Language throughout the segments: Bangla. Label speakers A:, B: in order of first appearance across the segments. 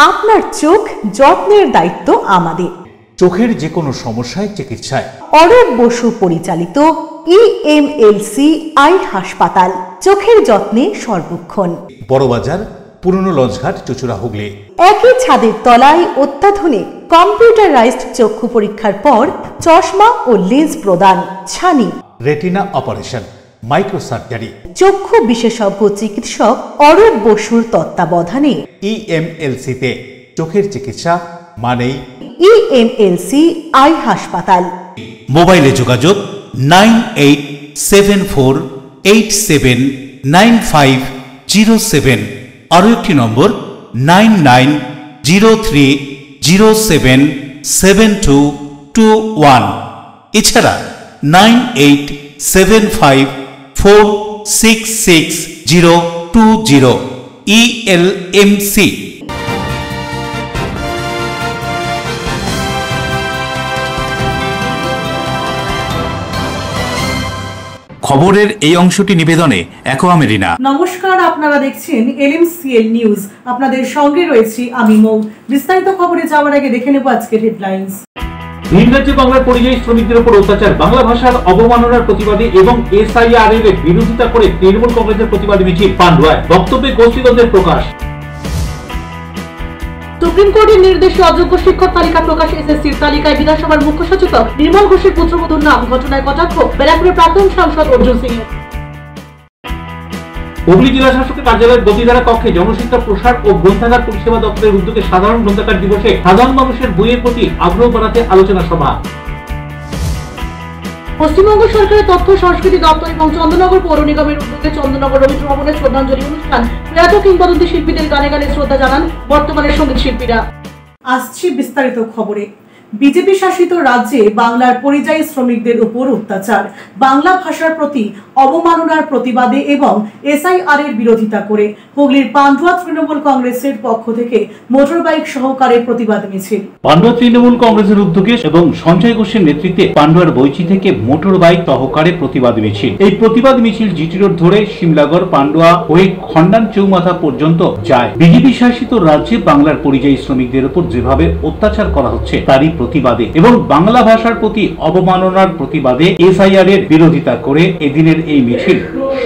A: আপনার চোখ যত্নের দায়িত্ব আমাদের।
B: চোখের যে কোনো সমস্যায় চিকিৎসায়
A: অরূপ বসু পরিচালিত EMLC আই হাসপাতাল, চোখের যত্নে সর্বক্ষণ।
B: বড়বাজার, পুরনো লঞ্চঘাট, চুচুড়া, হুগলি।
A: একই ছাদের তলায় অত্যাধুনিক কম্পিউটারাইজড চক্ষু পরীক্ষার পর চশমা ও লেন্স প্রদান, ছানি,
B: রেটিনা অপারেশন, মাইক্রো সার্জারি।
A: চক্ষু বিশেষজ্ঞ চিকিৎসক অরূপ বসুর তত্ত্বাবধানে
B: EMLC-তে চোখের চিকিৎসা মানেই
A: EMLC আই হাসপাতাল।
B: মোবাইলে যোগাযোগ 9874879507। আরও একটি নম্বর 9903077221। এছাড়া 9875466020। ELMC। খবরের এই অংশটি নিবেদনে অ্যাকোয়া মেরিনা।
C: নমস্কার, আপনারা দেখছেন LMCL নিউজ। আপনাদের সঙ্গে রয়েছি আমি মৌ। বিস্তারিত খবরে যাওয়ার আগে দেখে নেব আজকের হেডলাইন্স।
D: ভিন রাজ্যে বাংলার পরিযায়ী শ্রমিকদের উপর অত্যাচার, বাংলা ভাষার অবমাননার প্রতিবাদে এবং SIR এর বিরোধিতা করে তৃণমূল কংগ্রেসের প্রতিবাদী মিছিল পান্ডুয়ায়। বক্তব্যে গোষ্ঠীদ্বন্দ্বের প্রকাশ।
C: সুপ্রিম কোর্টের নির্দেশে অযোগ্য শিক্ষক তালিকা প্রকাশ, SSCর তালিকায় বিধানসভার মুখ্য সচেতক নির্মল ঘোষের পুত্রবধূর নাম, ঘটনায় কটাক্ষ ব্যারাকপুরের প্রাক্তন সাংসদ অর্জুন সিং।
D: হুগলি জেলা শাসকের কার্যালয়ের গতিধারা কক্ষে জনশিক্ষা প্রসার ও গ্রন্থাগার পরিষেবা দপ্তরের উদ্যোগে সাধারণ গ্রন্থাগার দিবসে সাধারণ মানুষের বইয়ের প্রতি আগ্রহ বাড়াতে আলোচনা সভা।
C: পশ্চিমবঙ্গ সরকারের তথ্য সংস্কৃতি দপ্তর এবং চন্দ্রনগর পৌর নিগমের উদ্যোগে চন্দ্রনগর রবীন্দ্র ভবনের শ্রদ্ধাঞ্জলি অনুষ্ঠান। প্রয়াত কিংবদন্তি শিল্পীদের গানে গানে শ্রদ্ধা জানান বর্তমানের সঙ্গীত শিল্পীরা। আসছি বিস্তারিত খবরে। বিজেপি শাসিত রাজ্যে বাংলার পরিযায়ী শ্রমিকদের উপর অত্যাচার, বাংলা ভাষার প্রতি অবমাননার প্রতিবাদে এবং SIR এর বিরোধিতা করে হুগলির পান্ডুয়া তৃণমূল কংগ্রেসের পক্ষ থেকে মোটর বাইক সহকারে প্রতিবাদ মিছিল।
D: পান্ডুয়া তৃণমূল কংগ্রেসের উদ্যোগে এবং সঞ্জয় ঘোষের নেতৃত্বে পান্ডুয়ার বৈচি থেকে মোটর বাইক সহকারে প্রতিবাদ মিছিল। এই প্রতিবাদ মিছিল জিটি রোড ধরে শিমলাগড়, পান্ডুয়া হয়ে খন্ডান চৌমাথা পর্যন্ত যায়। বিজেপি শাসিত রাজ্যে বাংলার পরিযায়ী শ্রমিকদের উপর যেভাবে অত্যাচার করা হচ্ছে তারই প্রতিবাদে এবং বাংলা ভাষার প্রতি অবমাননার প্রতিবাদে SIR এর বিরোধিতা করে এদিনের এই মিছিল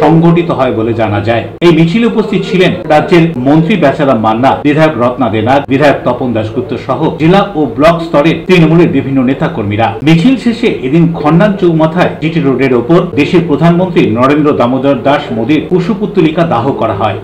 D: সংগঠিত হয় বলে জানা যায়। এই মিছিলে উপস্থিত ছিলেন রাজ্যের মন্ত্রী বেচারাম মান্না, বিধায়ক রত্না দেনাথ, বিধায়ক তপন দাশগুপ্ত সহ জেলা ও ব্লক স্তরের তৃণমূলের বিভিন্ন নেতা কর্মীরা। মিছিল শেষে এদিন খন্ডান চৌমাথায় জিটি রোডের ওপর দেশের প্রধানমন্ত্রী নরেন্দ্র দামোদর দাস মোদীর পুষ্পপুত্তলিকা দাহ করা হয়।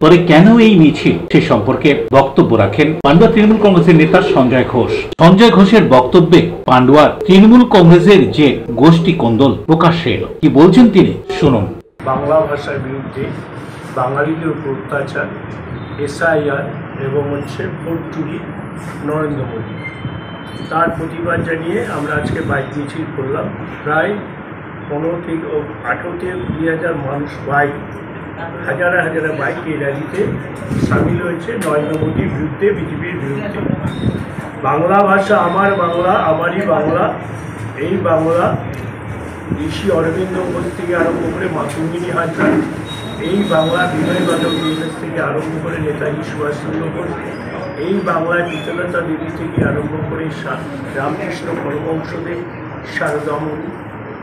D: পরে কেন এই মিছিল সে সম্পর্কে বক্তব্য রাখেন পান্ডুয়া তৃণমূল কংগ্রেসের নেতা সঞ্জয় ঘোষ। সঞ্জয় ঘোষের বক্তব্যে পান্ডুয়ার তৃণমূল কংগ্রেসের যে গোষ্ঠী কোন্দল প্রকাশ্যে এলো, কি বলছেন তিনি শুনুন।
E: বাংলা ভাষার বিরুদ্ধে বাঙালিদের উপর অত্যাচার, SIR এবং ভোট চুরি নরেন্দ্র মোদী, তার প্রতিবাদ জানিয়ে আমরা আজকে বাইক মিছিল করলাম। প্রায় 15 থেকে 18 থেকে 20,000 মানুষ বাইক, হাজার হাজার বাইক এই র্যালিতে সামিল হয়েছে নরেন্দ্র মোদীর বিরুদ্ধে, বিজেপির বিরুদ্ধে। বাংলা ভাষা আমার বাংলা, আমারই বাংলা, এই বাংলা ঋষি অরবিন্দ ঘোষ থেকে আরম্ভ করে মাতঙ্গিনী হাজরা, এই বাংলা বিনয় বাদক দেশ থেকে আরম্ভ করে নেতাজি সুভাষচন্দ্র বোস, এই বাংলায় বিতলতা দেবী থেকে আরম্ভ করে রামকৃষ্ণ পরমহংসদেব, শারদাময়ী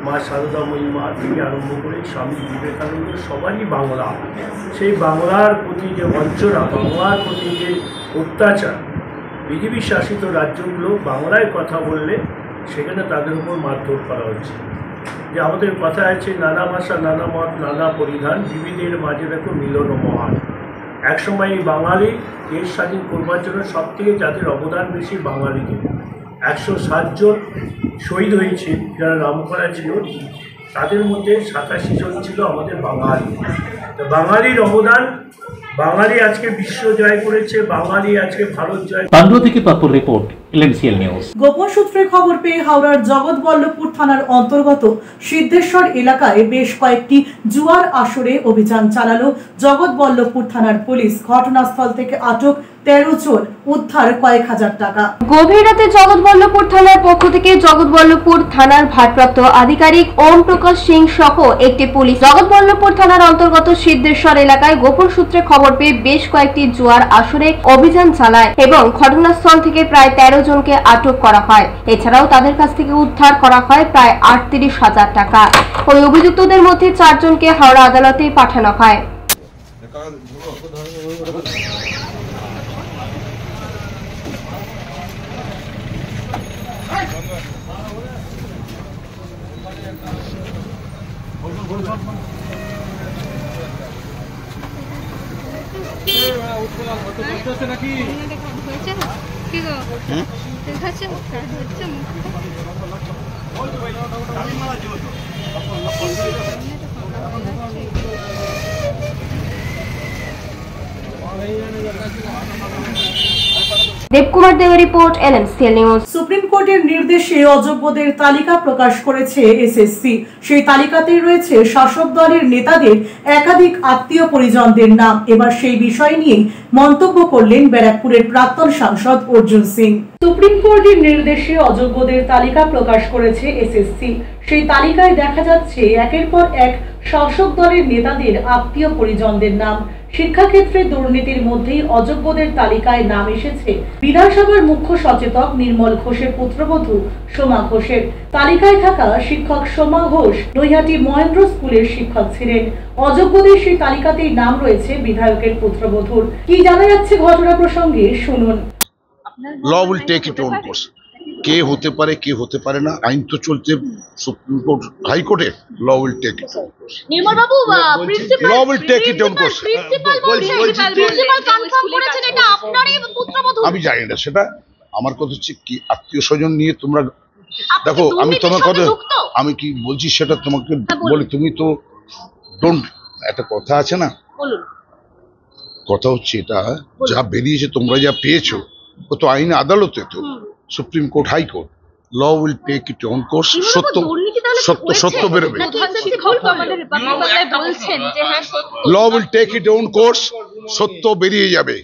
E: মা শারদাময়ী মা থেকে আরম্ভ করে স্বামী বিবেকানন্দ, সবারই বাংলা। সেই বাংলার প্রতি যে বঞ্চনা, বাংলার প্রতি যে অত্যাচার, বিজেপি শাসিত রাজ্যগুলো বাংলায় কথা বললে সেখানে তাদের উপর মারধর করা হচ্ছে। যে আমাদের কথা আছে, নানা ভাষা, নানা মত, নানা পরিধান, বিবিধের মাঝে দেখো মিলন মহান। একসময় এই বাঙালি দেশ স্বাধীন করবার জন্য সব থেকে যাদের অবদান বেশি বাঙালিদের, 107 জন শহীদ হয়েছে যারা নামকরা ছিল, তাদের মধ্যে 87 জন ছিল আমাদের বাঙালি। বাঙালির অবদান বাঙালি আজকে বিশ্ব জয় করেছে, বাঙালি আজকে ভারত জয়।
D: পান্ডুয়া থেকে তৎপর রিপোর্ট, LNCL নিউজ।
C: গোপন সূত্রে খবর পেয়ে হাওড়ার জগৎবল্লভপুর থানার অন্তর্গত সিদ্ধেশ্বর এলাকায় বেশ কয়েকটি জুয়ার আসরে অভিযান চালালো জগৎবল্লভপুর থানার পুলিশ। ঘটনাস্থল থেকে আটক 13 জন, উদ্ধার কয়েক হাজার টাকা।
F: গভীর রাতে জগৎবল্লভপুর থানার পক্ষ থেকে জগৎবল্লভপুর থানার ভারপ্রাপ্ত আধিকারিক ওম প্রকাশ সিং সহ একটি পুলিশ জগৎবল্লভপুর থানার অন্তর্গত সিদ্ধেশ্বর এলাকায় গোপন সূত্রে খবর পেয়ে বেশ কয়েকটি জুয়ার আসরে অভিযান চালায় এবং ঘটনাস্থল থেকে প্রায় 13 জনকে আটক করা হয়। এছাড়াও তাদের কাছ থেকে উদ্ধার করা হয় প্রায় 38,000 টাকা। ওই অভিযুক্তদের মধ্যে 4 জনকে হাওড়া আদালতে পাঠানো হয়। দেবকুমার দেবের রিপোর্ট, LNCL নিউজ।
C: সুপ্রিম কোর্টের নির্দেশে অযোগ্যদের তালিকা প্রকাশ করেছে এসএসসি। সেই তালিকাতেই রয়েছে শাসক দলের নেতাদের একাধিক আত্মীয় পরিজনদের নাম। এবার সেই বিষয় নিয়ে মন্তব্য করলেন ব্যারাকপুরের প্রাক্তন সাংসদ অর্জুন সিং। সুপ্রিম কোর্টের নির্দেশে অযোগ্যদের তালিকা প্রকাশ করেছে এসএসসি। সেই তালিকায় দেখা যাচ্ছে একের পর এক শাসক দলের নেতাদের আত্মীয় পরিজনদের নাম। শিক্ষাক্ষেত্রে দুর্নীতির মধ্যেই অযোগ্যদের তালিকায় নাম এসেছে বিধানসভার মুখ্য সচেতক নির্মল ঘোষের পুত্রবধূ সোমা ঘোষের। তালিকায় থাকা শিক্ষক সোমা ঘোষ নৈহাটি মহেন্দ্র স্কুলের শিক্ষক ছিলেন। অযোগ্যদের সেই তালিকাতেই নাম রয়েছে বিধায়কের পুত্রবধূর। কি জানা যাচ্ছে ঘটনা প্রসঙ্গে শুনুন।
G: Law will take it own course. কে হতে পারে কে হতে পারে না, আইন তো চলছে সুপ্রিম কোর্ট হাইকোর্টে। Law will take it own course.
H: Nirmal বাবু, principal
G: law will take it own course.
H: Principal confirm করেছেন এটা আপনারই পুত্রবধূ।
G: আমি জানি না সেটা, আমার কথা হচ্ছে কি আত্মীয় স্বজন নিয়ে তোমরা দেখো। আমি তোমার কথা আমি কি বলছি সেটা তোমাকে বলি, তুমি তো ডোন্ট, একটা কথা আছে না,
H: বলুন।
G: কথা হচ্ছে এটা যা বেরিয়েছে তোমরা যা পেয়েছো ও তো আইন আদালতে, তো supreme court high court. Law will take it own course. সত্য সত্য সত্য বেরোবে। Law will take it own course, সত্য বেরিয়ে যাবে।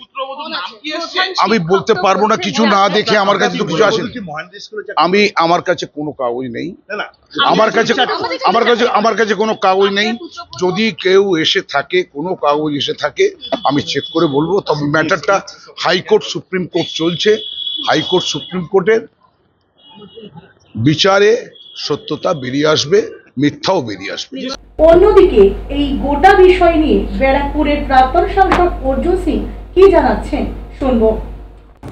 G: আমি বলতে পারবো না কিছু না দেখে, আমার কাছে তো কিছু আসেনি। আমার কাছে কোনো কাগজ নেই, আমার কাছে কোনো কাগজ নেই। যদি কেউ এসে থাকে, কোনো কাগজ এসে থাকে, আমি চেক করে বলবো। তবে ম্যাটারটা হাইকোর্ট সুপ্রিম কোর্ট চলছে, হাইকোর্ট সুপ্রিম কোর্টের বিচারে সত্যতা বেরিয়ে আসবে, মিথ্যাও বেরিয়ে আসবে।
C: অন্যদিকে এই গোটা বিষয় নিয়ে ব্যারাকপুরের প্রাক্তন সাংসদ অর্জুন সিং কি জানাচ্ছেন শুনবো।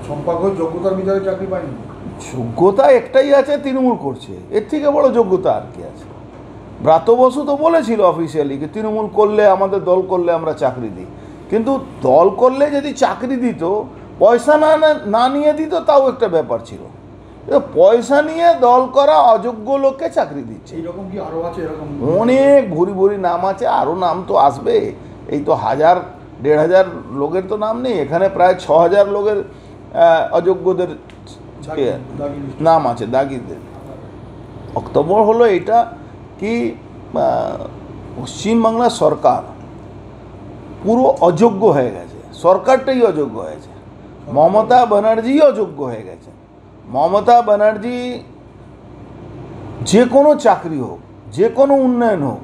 I: সম্পাদক যোগ্যতার বিচারে চাকরি পায়নি।
J: যোগ্যতা একটাই আছে, তৃণমূল করছে। এর থেকে বড় যোগ্যতা আর কি আছে? ব্রাত্য বসু তো বলেছিল অফিসিয়ালি যে তৃণমূল করলে, আমাদের দল করলে আমরা চাকরি দিই। কিন্তু দল করলে যদি চাকরি দিত, পয়সা না নিয়ে দিত, তাও একটা ব্যাপার ছিল। পয়সা নিয়ে দল করা অযোগ্য লোককে চাকরি দিচ্ছে।
I: এরকম কি আরো আছে? এরকম
J: অনেক ভুরি ভুরি নাম আছে, আরও নাম তো আসবে। এই তো 1000-1500 লোকের তো নাম নেই, এখানে প্রায় 6000 লোকের অযোগ্যদের নাম আছে, দাগিদের। বক্তব্য হলো এটা কি পশ্চিমবাংলা সরকার পুরো অযোগ্য হয়ে গেছে, সরকারটাই অযোগ্য হয়েছে। মমতা ব্যানার্জি অযোগ্য হয়ে গেছে। মমতা ব্যানার্জি যে কোনো চাকরি হোক, যে কোনো উন্নয়ন হোক,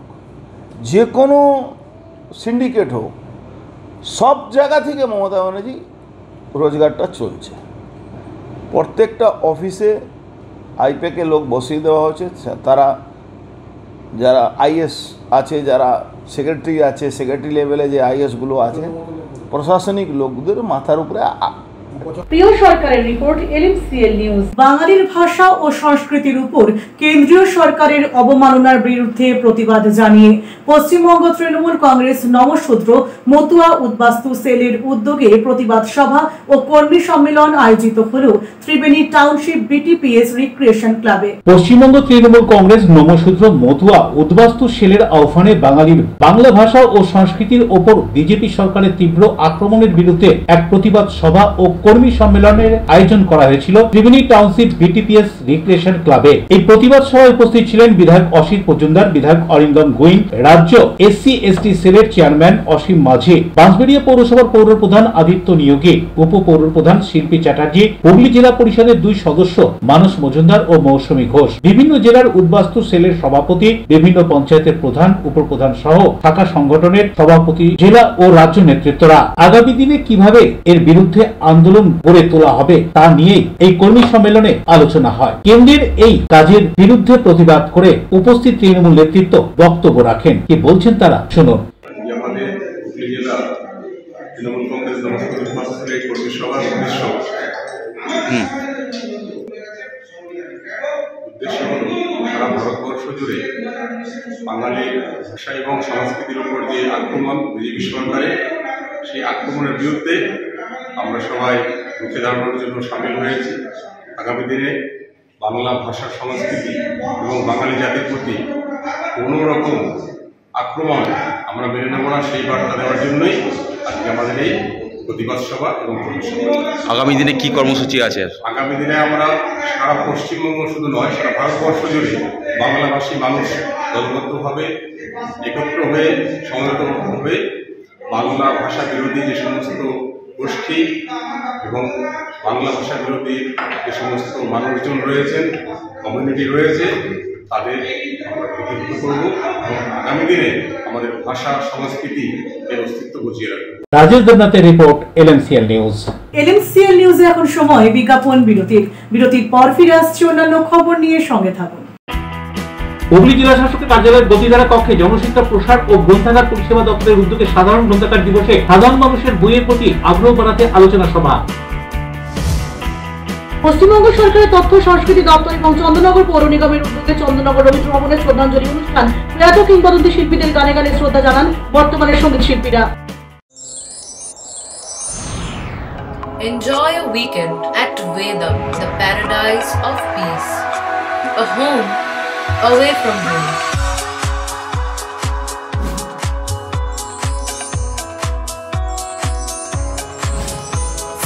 J: যে কোনো সিন্ডিকেট হোক, সব জায়গা থেকে মমতা ব্যানার্জি রোজগারটা চলছে। প্রত্যেকটা অফিসে আইপ্যাকে লোক বসিয়ে দেওয়া হচ্ছে। তারা যারা আইএস আছে, যারা সেক্রেটারি আছে, সেক্রেটারি লেভেলে যে আইএসগুলো আছে, প্রশাসনিক লোকদের মাথার উপরে
C: প্রিয় সরকারের রিপোর্ট, LMCL নিউজ। বাঙালির ভাষা ও সংস্কৃতির উপর কেন্দ্রীয় সরকারের অবমাননার বিরুদ্ধে প্রতিবাদ জানিয়ে পশ্চিমবঙ্গ তৃণমূল কংগ্রেস নমশূদ্র মতুয়া উদ্বাস্তু সেলের উদ্যোগে প্রতিবাদ সভা ও কর্মী সম্মেলন আয়োজিত হল ত্রিবেণী টাউনশিপ BTPS রিক্রিয়েশন ক্লাবে।
D: পশ্চিমবঙ্গ তৃণমূল কংগ্রেস নমশূদ্র মতুয়া উদ্বাস্তু সেলের আহ্বানে বাঙালির বাংলা ভাষা ও সংস্কৃতির ওপর বিজেপি সরকারের তীব্র আক্রমণের বিরুদ্ধে এক প্রতিবাদ সভা ও কর্মী সম্মেলনের আয়োজন করা হয়েছিল ত্রিবেণী টাউনশিপ BTPS রিক্রিয়েশন ক্লাবে। এই প্রতিবাদ সভায় উপস্থিত ছিলেন বিধায়ক অসিত মজুমদার, বিধায়ক অরিন্দম গোয়েন, রাজ্য SC/ST সেলের চেয়ারম্যান অসীম মাঝি, বাঁশবেড়িয়া পৌরসভার পৌর প্রধান আদিত্য নিয়োগী, উপ পৌর প্রধান শিল্পী চ্যাটার্জি, হুগলি জেলা পরিষদের 2 সদস্য মানস মজুমদার ও মৌসুমী ঘোষ, বিভিন্ন জেলার উদ্বাস্তু সেলের সভাপতি, বিভিন্ন পঞ্চায়েতের প্রধান, উপপ্রধান সহ শাখা সংগঠনের সভাপতি, জেলা ও রাজ্য নেতৃত্বরা। আগামী দিনে কিভাবে এর বিরুদ্ধে আন্দোলন গড়ে তোলা হবে তা নিয়েই এই কর্মী সম্মেলনে আলোচনা হয়। কেন্দ্রের এই কাজের বিরুদ্ধে প্রতিবাদ করে উপস্থিত তৃণমূল নেতৃত্ব বক্তব্য রাখেন। কি বলছেন তারা, শুনুন।
K: আমাদের হুগলি জেলা তৃণমূল কংগ্রেস নমস্কার কর্মী সভার উদ্দেশ্য হল সারা ভারতবর্ষ জুড়ে বাঙালির ভাষা এবং সংস্কৃতির উপর যে আক্রমণ বিজেপি সরকারের, সেই আক্রমণের বিরুদ্ধে আমরা সবাই রুখে দাঁড়ানোর জন্য সামিল হয়েছি। আগামী দিনে বাংলা ভাষা, সংস্কৃতি এবং বাঙালি জাতির প্রতি কোনো রকম আক্রমণ আমরা মেনে নেব না, সেই বার্তা দেওয়ার জন্যই আজকে আমাদের এই প্রতিবাদ সভা এবং কর্মসভা।
B: আগামী দিনে কি কর্মসূচি আছে? আগামী
K: দিনে আমরা সারা পশ্চিমবঙ্গ শুধু নয়, সারা ভারতবর্ষ জুড়ে বাংলাভাষী মানুষ দলবদ্ধভাবে একত্র হয়ে সংহতভাবে বাংলা ভাষা বিরোধী যে সমস্ত গোষ্ঠী এবং বাংলা ভাষা বিরোধী যে সমস্ত মানুষজন রয়েছেন, কমিউনিটি রয়েছে, তাদের আমরা প্রতিহত করব এবং আগামী দিনে আমাদের ভাষা সংস্কৃতি এর অস্তিত্ব বুঝিয়ে রাখবো।
D: রাজেশ দেবনাথের রিপোর্ট, LMCL নিউজ।
C: LMCL নিউজে এখন সময় বিজ্ঞাপন বিরতির পর ফিরে আসছে অন্যান্য খবর নিয়ে, সঙ্গে থাকুন।
D: হুগলি জেলা শাসকের কার্যালয়ের গতিধারা কক্ষে জনশিক্ষা প্রসার ও গ্রন্থাগার পরিষেবা দপ্তরের উদ্যোগে সাধারণ গ্রন্থাগার দিবসে সাধারণ মানুষের বইয়ের প্রতি আগ্রহ বাড়াতে আলোচনা সভা।
C: পশ্চিমবঙ্গ সরকারের তথ্য সংস্কৃতি দপ্তর এবং চন্দননগর পৌর নিগমের উদ্যোগে চন্দননগর রবীন্দ্র ভবনের শ্রদ্ধাঞ্জলি অনুষ্ঠান। প্রয়াত কিংবদন্তি শিল্পীদের গানে গানে শ্রদ্ধা জানান বর্তমানের সঙ্গীত শিল্পীরা।
L: Enjoy a weekend at Vedam, the paradise of peace. A home away from home.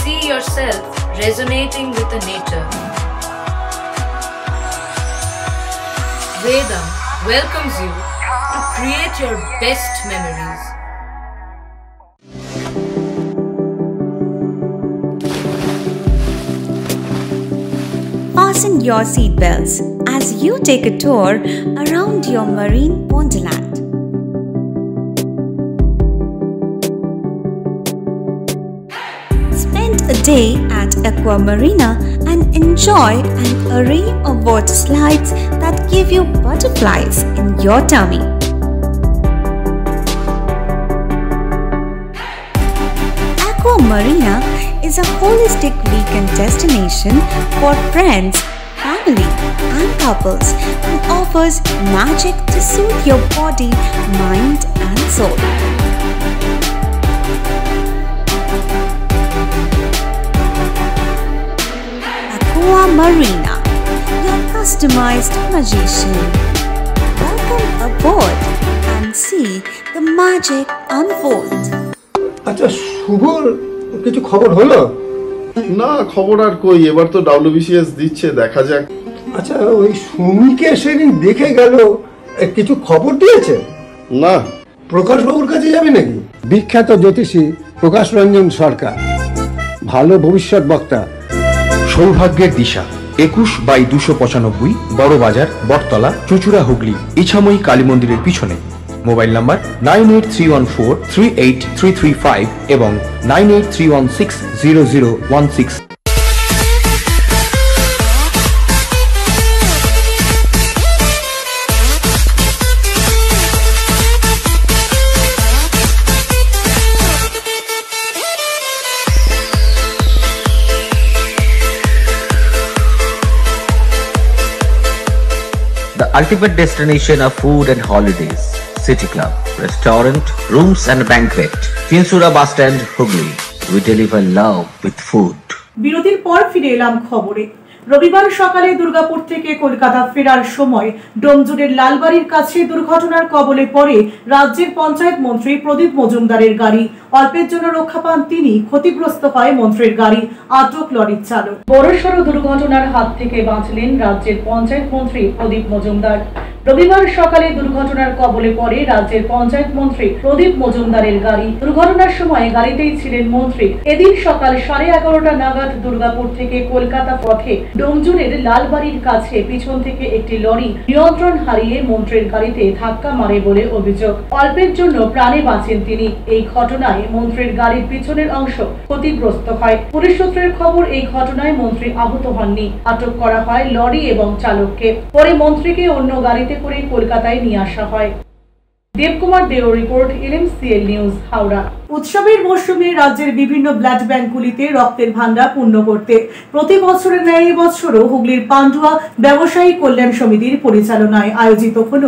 L: See yourself resonating with the nature. Vedam welcomes you to create your best memories.
M: Fasten your seatbelts as you take a tour around your marine wonderland. Spend a day at Aqua Marina and enjoy an array of water slides that give you butterflies in your tummy. Aqua Marina is a holistic weekend destination for friends, family and couples and offers magic to soothe your body, mind and soul. Aqua Marina, your customized magician. Welcome aboard and see the magic unfold.
I: আচ্ছা, শুভর কিছু খবর হলো?
N: না, খবর আর কই, এবার তো WBCS দিচ্ছে, দেখা যাক।
I: আচ্ছা, ওই সুমিকে সেদিন দেখে গেল, কিছু খবর দিয়েছে?
N: না।
I: প্রকাশ বাবুর কাছে যাবে নাকি? বিখ্যাত জ্যোতিষী প্রকাশ রঞ্জন সরকার, ভালো ভবিষ্যৎ বক্তা।
O: সৌভাগ্যের দিশা 21/295 বড় বাজার, বটতলা, চুঁচুড়া, হুগলি, ইছাময়ী কালী মন্দিরের পিছনে। মোবাইল নাম্বার 9831438335 এবং 9831600016।
P: ultimate destination of food and holidays. City Club, restaurant, rooms and banquet. Chinsura Bus Stand, Hooghly. We deliver love with food.
C: বিরতির পর ফিরে এলাম খবরে। রবিবার সকালে দুর্গাপুর থেকে কলকাতা ফেরার সময় ডোমজুড়ের লালবাড়ির কাছে দুর্ঘটনার কবলে পড়ে রাজ্যের পঞ্চায়েত মন্ত্রী প্রদীপ মজুমদারের গাড়ি। অল্পের জন্য রক্ষা পান তিনি, ক্ষতিগ্রস্ত হয় মন্ত্রীর গাড়ি, আটক লরির চালক। বড়সড় দুর্ঘটনার হাত থেকে বাঁচলেন রাজ্যের পঞ্চায়েত মন্ত্রী প্রদীপ মজুমদার। রবিবার সকালে দুর্ঘটনার কবলে পড়ে রাজ্যের পঞ্চায়েত মন্ত্রী প্রদীপ মজুমদারের গাড়ি। দুর্ঘটনার সময় গাড়িতেই ছিলেন মন্ত্রী। এদিন সকাল 11:30 নাগাদ দুর্গাপুর থেকে কলকাতা পথে ডোমজুড়ের লালবাড়ির কাছে পিছন থেকে একটি লরি নিয়ন্ত্রণ হারিয়ে মন্ত্রীর গাড়িতে ধাক্কা মারে বলে অভিযোগ। অল্পের জন্য প্রাণে বাঁচেন তিনি। এই ঘটনায় মন্ত্রীর গাড়ির পিছনের অংশ ক্ষতিগ্রস্ত হয়। পুলিশ সূত্রের খবর, এই ঘটনায় মন্ত্রী আহত হননি। আটক করা হয় লরি এবং চালককে। পরে মন্ত্রীকে অন্য গাড়িতে করে কলকাতায় নিয়ে আসা হয়। দেবকুমার দেও রিপোর্ট, LMCL নিউজ, হাওড়া। উৎসবের মরশুমে রাজ্যের বিভিন্ন ব্লাড ব্যাংকগুলিতে রক্তের ভান্ডার পূর্ণ করতে প্রতি বছরের ন্যায় এবছরও হুগলির পান্ডুয়া ব্যবসায়ী কল্যাণ সমিতির পরিচালনায় আয়োজিত হল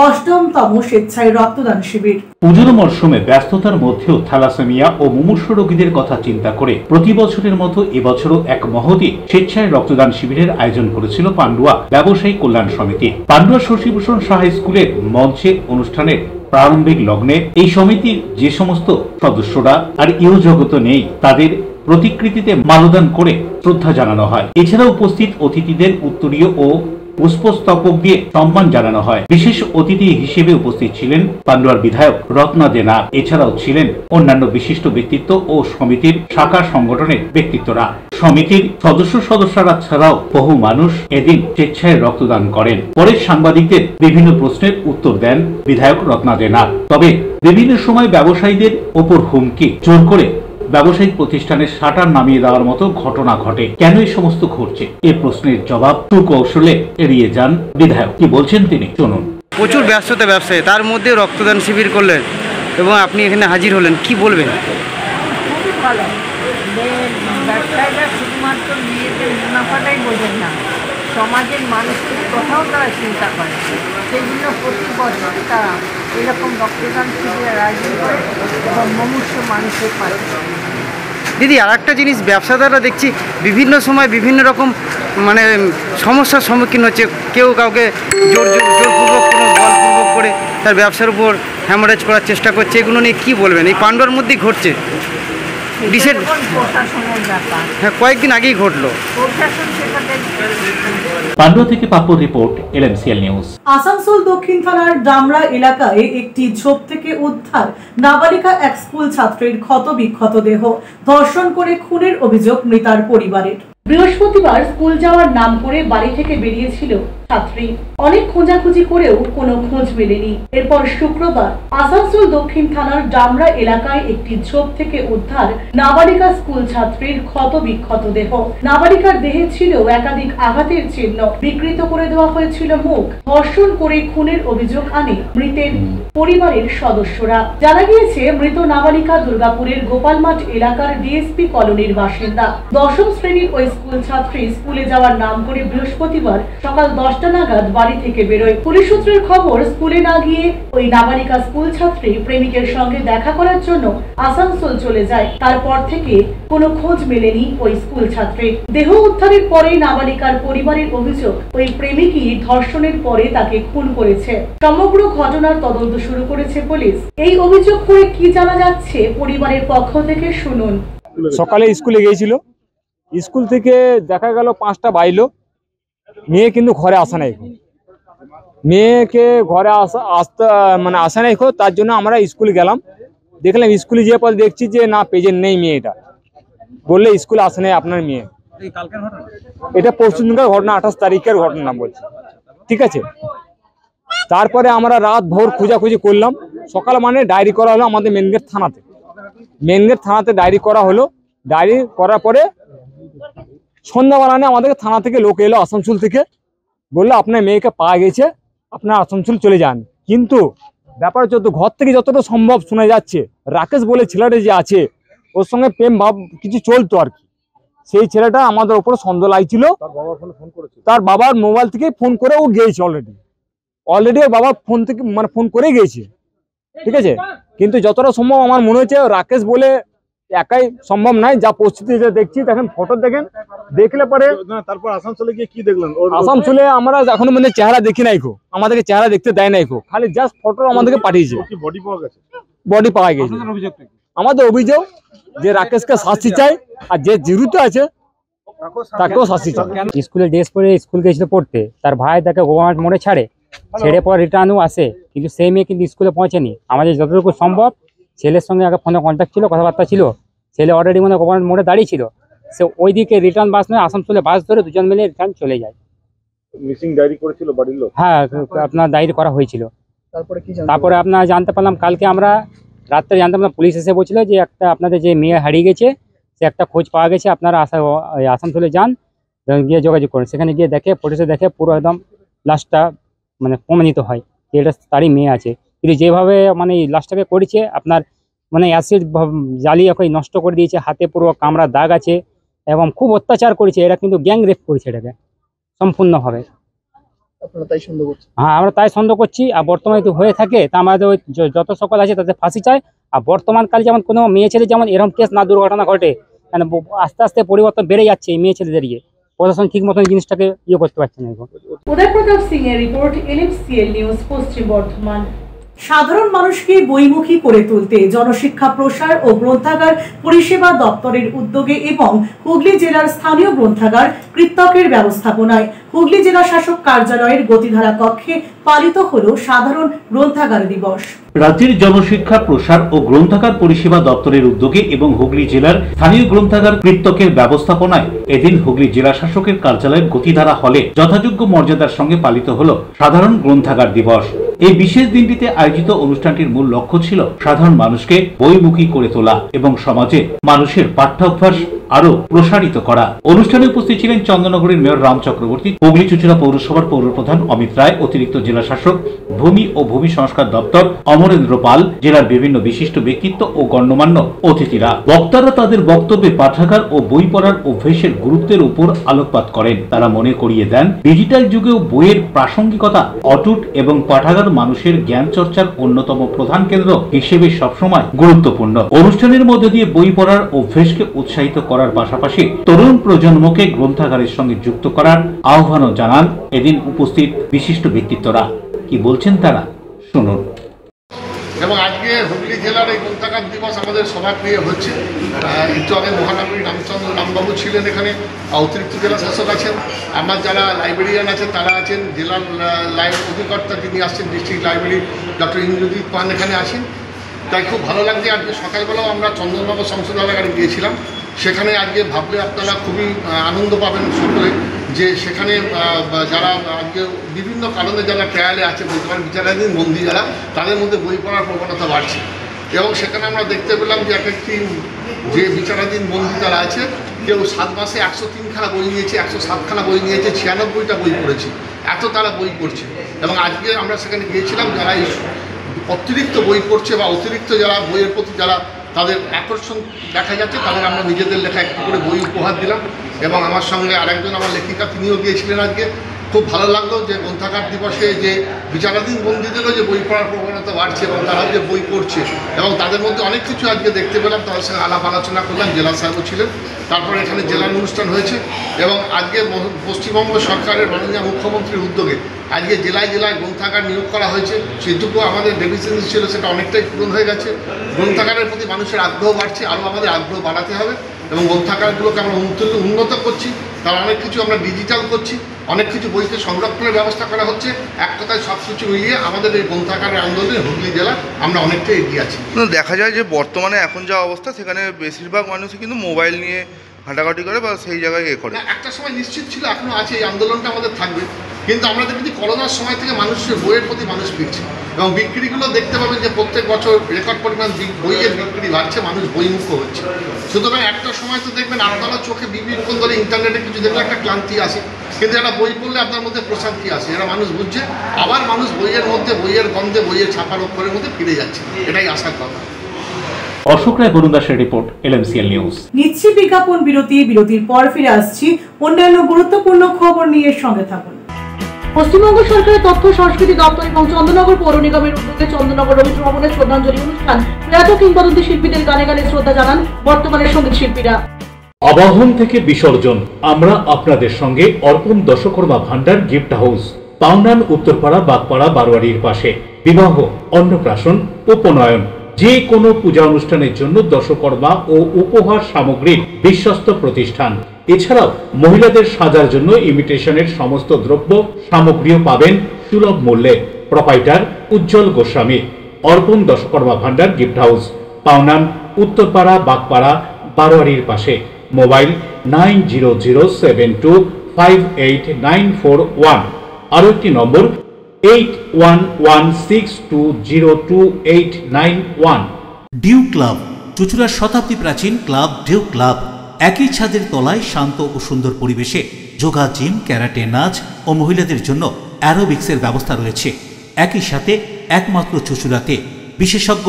C: ৮ম স্বেচ্ছায় রক্তদান শিবির।
D: পুজোর মরশুমে ব্যস্ততার মধ্যেও থ্যালাসেমিয়া ও মুমূর্ষু রোগীদের কথা চিন্তা করে প্রতি বছরের মতো এবছরও এক মহতী স্বেচ্ছায় রক্তদান শিবিরের আয়োজন করেছিল পান্ডুয়া ব্যবসায়ী কল্যাণ সমিতি। পান্ডুয়া শশীভূষণ সাহা স্কুলের মঞ্চে অনুষ্ঠানের প্রারম্ভিক লগ্নে এই সমিতির যে সমস্ত সদস্যরা আর ইহ জগত নেই তাদের প্রতিকৃতিতে মাল্যদান করে শ্রদ্ধা জানানো হয়। এছাড়া উপস্থিত অতিথিদের উত্তরীয় ও পুষ্পস্তবক দিয়ে সম্মান জানানো হয়। বিশেষ অতিথি হিসেবে উপস্থিত ছিলেন পান্ডুয়ার বিধায়ক রত্না দেনা। এছাড়াও ছিলেন অন্যান্য বিশিষ্ট ব্যক্তিত্ব ও সমিতির শাখা সংগঠনের ব্যক্তিত্বরা। সমিতির সদস্যরা ছাড়াও বহু মানুষ এদিন স্বেচ্ছায় রক্তদান করেন। পরে সাংবাদিকদের বিভিন্ন প্রশ্নের উত্তর দেন বিধায়ক রত্না দেনা। তবে বিভিন্ন সময় ব্যবসায়ীদের ওপর হুমকি, জোর করে ব্যবসায়িক প্রতিষ্ঠানের শাটার নামিয়ে দেওয়ার মতো ঘটনা ঘটে। কেন এই সমস্ত ঘটছে, এ প্রশ্নের জবাব সুকৌশলে এড়িয়ে যান বিধায়ক। কি বলছেন তিনি শুনুন।
Q: প্রচুর ব্যস্ততা ব্যবসায়ী, তার মধ্যে রক্তদান শিবির করলেন এবং আপনি এখানে হাজির হলেন, কি বলবেন?
R: খুবই ভালো। ব্যবসায়ীরা শুধুমাত্র নিজেদের মুনাফাটাই বোঝেন না, সমাজের মানুষের কথাও তারা চিন্তা করে। সেই জন্য প্রতি বছর তারা এরকম রক্তদান শিবিরের আয়োজন করে এবং মুমূর্ষু মানুষের পাশে।
Q: দিদি, আর একটা জিনিস, ব্যবসাদাররা দেখছি বিভিন্ন সময় বিভিন্ন রকম মানে সমস্যার সম্মুখীন হচ্ছে। কেউ কাউকে জোরপূর্বক কোনো বলপূর্বক করে তার ব্যবসার উপর হ্যামারেজ করার চেষ্টা করছে। এগুলো নিয়ে কী বলবেন? এই পান্ডুয়ার মধ্যেই ঘটছে, হ্যাঁ, কয়েকদিন আগেই ঘটলো।
D: পান্ডুয়া থেকে পাপ্পুর রিপোর্ট, LMCL নিউজ।
C: আসানসোল দক্ষিণ থানার ডামরা এলাকায় একটি ঝোপ থেকে উদ্ধার নাবালিকা এক স্কুল ছাত্রীর ক্ষত বিক্ষত দেহ। ধর্ষণ করে খুনের অভিযোগ মৃতার পরিবারের। বৃহস্পতিবার স্কুল যাওয়ার নাম করে বাড়ি থেকে বেরিয়েছিল ছাত্রী। অনেক খোঁজাখুঁজি করেও কোনো খোঁজ মেলেনি। এরপর শুক্রবার আসানসোল দক্ষিণ থানার ডামরা এলাকায় একটি ঝোপ থেকে উদ্ধার নাবালিকা স্কুল ছাত্রীর ক্ষত বিক্ষত দেহ। নাবালিকার দেহে ছিল একাধিক আঘাতের চিহ্ন, বিকৃত করে দেওয়া হয়েছিল মুখ। ধর্ষণ করে খুনের অভিযোগ আনে মৃতের পরিবারের সদস্যরা। জানা গিয়েছে, মৃত নাবালিকা দুর্গাপুরের গোপালমাঠ এলাকার ডিএসপি কলোনির বাসিন্দা। 10ম শ্রেণীর ওই স্কুল ছাত্রী স্কুলে যাওয়ার নাম করে বৃহস্পতিবার সকাল 10টা নাগাদ বাড়ি থেকে বেরোয়। পুলিশ সূত্রের খবর, স্কুলে না গিয়ে ওই নাবালিকা স্কুল ছাত্রী প্রেমিকের সঙ্গে দেখা করার জন্য আসানসোল চলে যায়। তারপর থেকে কোনো খোঁজ মেলেনি ওই স্কুল ছাত্রী। দেহ উদ্ধারের পরে নাবালিকার পরিবারের অভিযোগ, ওই প্রেমিকই ধর্ষণের পরে তাকে খুন করেছে। সমগ্র ঘটনার তদন্ত শুরু করেছে পুলিশ। এই অভিযোগ করে কি জানা যাচ্ছে পরিবারের পক্ষ থেকে, শুনুন।
S: সকালে স্কুলে গিয়েছিল, স্কুল থেকে দেখা গেল 5টা বাইলো, মেয়ে কিন্তু ঘরে আসে নাই। মেয়েকে ঘরে আসে নাই, তার জন্য আমরা স্কুলে গেলাম। দেখলাম স্কুলে যেয়ে পর দেখছি যে না, প্রেজেন্ট নেই মেয়েটা। বললে স্কুলে আসে নাই আপনার মেয়ে। এটা পরশু দিনকার ঘটনা, 28 তারিখের ঘটনা বলছি, ঠিক আছে। তারপরে আমরা রাত ভোর খোঁজাখুঁজি করলাম। সকাল মানে ডায়েরি করা হলো আমাদের মেনগেট থানাতে। মেনগেট থানাতে ডায়েরি করা হলো। ডায়েরি করার পরে সন্ধ্যাবেলা আমাদেরকে থানা থেকে লোক এলো আসানসোল থেকে, বললো আপনার মেয়েকে পাওয়া গেছে, আপনার আসানসোল চলে যান। কিন্তু ব্যাপার ঘর থেকে যতটা সম্ভব শোনা যাচ্ছে, রাকেশ বলে ছেলেটা যে আছে, ওর সঙ্গে প্রেম ভাব কিছু চলতো আর কি। সেই ছেলেটা আমাদের উপর সন্দেহ লাগছিল। তার বাবার মোবাইল থেকে ফোন করে ও গিয়েছে অলরেডি। অলরেডি ওর বাবা ফোন থেকে মানে ফোন করে গিয়েছে, ঠিক আছে। কিন্তু যতটা সম্ভব আমার মনে হচ্ছে রাকেশ বলে একাই সম্ভব নয়, যা পরিস্থিতি দেখছি দেখেন, ফটো দেখেন, দেখলে পরে।
N: তারপর আসানসোলে গিয়ে কি দেখলেন?
S: আসানসোলে আমরা এখনো মানে চেহারা দেখি নাই, আমাদেরকে চেহারা দেখতে দেয় নাই, খালি জাস্ট ফটো আমাদেরকে পাঠিয়েছে।
N: বডি পাওয়া গেছে?
S: বডি পাওয়া গেছে। আমাদের অভিযোগ যে রাকেশকে শাস্তি চাই, আর যে জড়িত আছে তাকেও শাস্তি চাই।
T: স্কুলে ড্রেস পরে স্কুল গেছিল পড়তে, তার ভাই তাকে গভর্নমেন্ট মোড়ে ছেড়ে পর রিটার্নও আসে, কিন্তু সেই মেয়ে কিন্তু স্কুলে পৌঁছেনি। আমাদের যতটুকু সম্ভব ছেলের সঙ্গে আগে ফোনে কন্ট্যাক্ট ছিল, কথাবার্তা ছিল, ছেলে অলরেডি মানে গভর্নমেন্ট মোড়ে দাঁড়িয়ে ছিল, সে ওই দিকে রিটার্ন বাস নয় আসানসোলে বাস ধরে দুজন মিলে রিটার্ন চলে যায়।
N: মিসিং ডায়েরি করেছিল বাড়ির লোক?
T: হ্যাঁ, আপনার ডায়েরি করা হয়েছিল। তারপরে আপনার জানতে পারলাম কালকে, আমরা রাত্রে জানতে পারলাম, পুলিশ এসে বলছিল যে একটা আপনাদের যে মেয়ে হারিয়ে গেছে সে একটা খোঁজ পাওয়া গেছে, আপনারা আসানসোলে যান, গিয়ে যোগাযোগ করুন। সেখানে গিয়ে দেখে পুলিশে দেখে পুরো একদম লাশটা মানে প্রমাণিত হয় যে এটা তারই মেয়ে আছে। কিন্তু যেভাবে মানে এই লাশটাকে করেছে আপনার মানে অ্যাসিড জ্বালিয়ে ওকে নষ্ট করে দিয়েছে, হাতে পুরো কামড়া দাগ আছে এবং খুব অত্যাচার করেছে। এরা কিন্তু গ্যাং রেপ করেছে এটাকে সম্পূর্ণভাবে। হ্যাঁ, আমরা তাই সন্দেহ করছি। আর বর্তমানে যদি হয়ে থাকে তা আমাদের ওই যত সকল আছে তাদের ফাঁসি চাই। আর বর্তমানকালে যেমন কোনো মেয়ে ছেলে যেমন এরকম কেস না দুর্ঘটনা ঘটে, কারণ আস্তে আস্তে পরিবর্তন বেড়ে যাচ্ছে এই মেয়ে ছেলেদের ইয়ে, প্রশাসন ঠিক মতন জিনিসটাকে ইয়ে করতে পারছে না।
C: উদয় প্রতাপ সিং এর রিপোর্ট, LMCL নিউজ, পশ্চিম বর্ধমান। সাধারণ মানুষকে বইমুখী করে তুলতে জনশিক্ষা প্রসার ও গ্রন্থাগার পরিষেবা দপ্তরের উদ্যোগে এবং হুগলি জেলার স্থানীয় গ্রন্থাগার কৃতকের ব্যবস্থাপনায় হুগলি জেলা শাসক কার্যালয়ের গতিধারা কক্ষে পালিত হলো সাধারণ গ্রন্থাগার দিবস।
D: রাজ্যের জনশিক্ষা প্রসার ও গ্রন্থাগার পরিষেবা দপ্তরের উদ্যোগে এবং হুগলি জেলার স্থানীয় গ্রন্থাগার কৃতকের ব্যবস্থাপনায় এদিন হুগলি জেলা শাসকের কার্যালয়ের গতিধারা হলে যথাযোগ্য মর্যাদার সঙ্গে পালিত হলো সাধারণ গ্রন্থাগার দিবস। এই বিশেষ দিনটিতে আয়োজিত অনুষ্ঠানটির মূল লক্ষ্য ছিল সাধারণ মানুষকে বইমুখী করে তোলা এবং সমাজে মানুষের পাঠ্যাভ্যাস আরো প্রসারিত করা। অনুষ্ঠানে উপস্থিত ছিলেন চন্দননগরের মেয়র রাম চক্রবর্তী, হুগলি চুঁচুড়া পৌরসভার পৌরপ্রধান অমিত রায়, অতিরিক্ত জেলা শাসক ভূমি ও ভূমি সংস্কার দপ্তর অমরেন্দ্র পাল, জেলার বিভিন্ন বিশিষ্ট ব্যক্তিত্ব ও গণ্যমান্য অতিথিরা। বক্তারা তাদের বক্তব্যে পাঠাগার ও বই পড়ার অভ্যেসের গুরুত্বের উপর আলোকপাত করেন। তারা মনে করিয়ে দেন ডিজিটাল যুগেও বইয়ের প্রাসঙ্গিকতা অটুট এবং পাঠাগার মানুষের জ্ঞান চর্চার অন্যতম প্রধান কেন্দ্র হিসেবে সবসময় গুরুত্বপূর্ণ। অনুষ্ঠানের মধ্যে দিয়ে বই পড়ার অভ্যেসকে উৎসাহিত করার পাশাপাশি তরুণ প্রজন্মকে গ্রন্থাগারের সঙ্গে যুক্ত করার আহ্বানও জানান এদিন উপস্থিত বিশিষ্ট ব্যক্তিত্বরা। কি বলছেন তারা শুনুন।
G: এবং আজকে হুগলি জেলার এই গ্রন্থাগার দিবস আমাদের সভাক্রিয় হচ্ছে। একটু আগে মহানগরী রামবাবু ছিলেন এখানে, অতিরিক্ত জেলা শাসক আছেন, আমার যারা লাইব্রেরিয়ান আছেন তারা আছেন, জেলার অধিকর্তা যিনি আসছেন ডিস্ট্রিক্ট লাইব্রেরি ডক্টর ইন্দ্রজিৎ পান এখানে আসেন। তাই খুব ভালো লাগছে। আজকে সকালবেলাও আমরা চন্দননগর সংশোধনাগারে গিয়েছিলাম, সেখানে আজকে ভাবলে আপনারা খুবই আনন্দ পাবেন সকলে যে সেখানে যারা আজকে বিভিন্ন কারণে যারা ট্রায়ালে আছে বলতে পারেন বিচারাধীন বন্দী যারা, তাদের মধ্যে বই পড়ার প্রবণতা বাড়ছে। এবং সেখানে আমরা দেখতে পেলাম যে এক একটি যে বিচারাধীন বন্দী যারা আছে, কেউ 7 মাসে 103খানা বই নিয়েছে, 107খানা বই নিয়েছে, 96টা বই পড়েছে, এত তারা বই পড়ছে। এবং আজকে আমরা সেখানে গিয়েছিলাম, যারা এই অতিরিক্ত বই পড়ছে বা অতিরিক্ত যারা বইয়ের প্রতি যারা তাদের আকর্ষণ দেখা যাচ্ছে, তাদের আমরা নিজেদের লেখা একটু করে বই উপহার দিলাম। এবং আমার সঙ্গে আরেকজন আমার লেখিকা তিনিও গিয়েছিলেন আজকে। খুব ভালো লাগলো যে গ্রন্থাগার দিবসে যে বিচারাধীন বন্দীদেরও যে বই পড়ার প্রবণতা বাড়ছে এবং তারাও যে বই পড়ছে এবং তাদের মধ্যে অনেক কিছু আজকে দেখতে পেলাম। তাদের সঙ্গে আলাপ আলোচনা করলাম, জেলা সাহেবও ছিলেন, তারপরে এখানে জেলার অনুষ্ঠান হয়েছে। এবং আজকে পশ্চিমবঙ্গ সরকারের মাননীয় মুখ্যমন্ত্রীর উদ্যোগে আজকে জেলায় জেলায় গ্রন্থাগার নিয়োগ করা হয়েছে। সেটুকু আমাদের ডেফিসিয়েন্সি ছিল, সেটা অনেকটাই পূরণ হয়ে গেছে। গ্রন্থাগারের প্রতি মানুষের আগ্রহ বাড়ছে, আরও আমাদের আগ্রহ বাড়াতে হবে এবং গ্রন্থাগারগুলোকে আমরা উন্নত করছি। তার অনেক কিছু আমরা ডিজিটাল করছি, অনেক কিছু বইকে সংরক্ষণের ব্যবস্থা করা হচ্ছে। এক কথায় সব কিছু মিলিয়ে আমাদের এই গ্রন্থাগারের আন্দোলনে হুগলি জেলা আমরা অনেকটাই এগিয়ে আছি।
U: দেখা যায় যে বর্তমানে এখন যা অবস্থা, সেখানে বেশিরভাগ মানুষই কিন্তু মোবাইল নিয়ে ঘাটাঘাটি করে বা সেই জায়গায় করে।
G: একটা সময় নিশ্চিত ছিল, এখনও আছে, এই আন্দোলনটা আমাদের থাকবে। কিন্তু আমরা দেখি করোনার সময় থেকে মানুষের বইয়ের প্রতি মানুষ ফিরছে এবং বিক্রিগুলো দেখতে পাবেন যে প্রত্যেক বছর রেকর্ড পরিমাণ বইয়ের বিক্রি বাড়ছে, মানুষ বইমুখ হচ্ছে। সুতরাং একটা সময় তো দেখবেন আপনারা চোখে বিবেকন ধরে ইন্টারনেটে কিছু দেখলে একটা ক্লান্তি আসে, কিন্তু একটা বই পড়লে আপনার মধ্যে প্রশান্তি আসে। এরা মানুষ বুঝছে, আবার মানুষ বইয়ের মধ্যে, বইয়ের গন্ধে, বইয়ের ছাপার অক্ষরের মধ্যে ফিরে যাচ্ছে। এটাই আশার কথা।
D: অশোক রায় বরুণ দাসের রিপোর্ট, LMCL নিউজ।
C: নিচ্ছি বিজ্ঞাপন বিরতির পর ফিরে আসছি অন্যান্য গুরুত্বপূর্ণ খবর নিয়ে, সঙ্গে থাকুন। পশ্চিমবঙ্গ সরকারের তথ্য সংস্কৃতি দপ্তর এবং চন্দননগর পৌর নিগমের উদ্যোগে চন্দননগর রবীন্দ্র ভবনে শ্রদ্ধাঞ্জলি অনুষ্ঠান। প্রয়াত কিংবদন্তি শিল্পীদের গানে গানে শ্রদ্ধা জানান বর্তমানের সঙ্গীত শিল্পীরা।
D: আবাহন থেকে বিসর্জন, আমরা আপনাদের সঙ্গে অর্পণ দশকর্মা ভান্ডার গিফট হাউস, পাউনান, উত্তরপাড়া, বাগপাড়া, বারোয়ারির পাশে। বিবাহ, অন্নপ্রাশন, উপনয়ন, যে কোনো পূজা অনুষ্ঠানের জন্য দশকর্মা ও উপহার সামগ্রীর বিশ্বস্ত প্রতিষ্ঠান। এছাড়াও মহিলাদের সাজার জন্য ইমিটেশনের সমস্ত দ্রব্য সামগ্রীও পাবেন সুলভ মূল্যে। প্রোপাইটার উজ্জ্বল গোস্বামী। অর্পণ দশকর্মা ভান্ডার গিফট হাউস, পাউনান, উত্তরপাড়া, বাগপাড়া, বারোয়ারির পাশে। মোবাইল 9007258941। আরো একটি নম্বর 8116202891।
B: ডিউ ক্লাব, চুঁচুড়ার শতাব্দী প্রাচীন ক্লাব ডিউ ক্লাব। একই ছাদের তলায় শান্ত ও সুন্দর পরিবেশে যোগা, জিম, ক্যারাটে, নাচ ও মহিলাদের জন্য অ্যারোবিক্সের ব্যবস্থা রয়েছে। একই সাথে একমাত্র চুঁচুড়াতে বিশেষজ্ঞ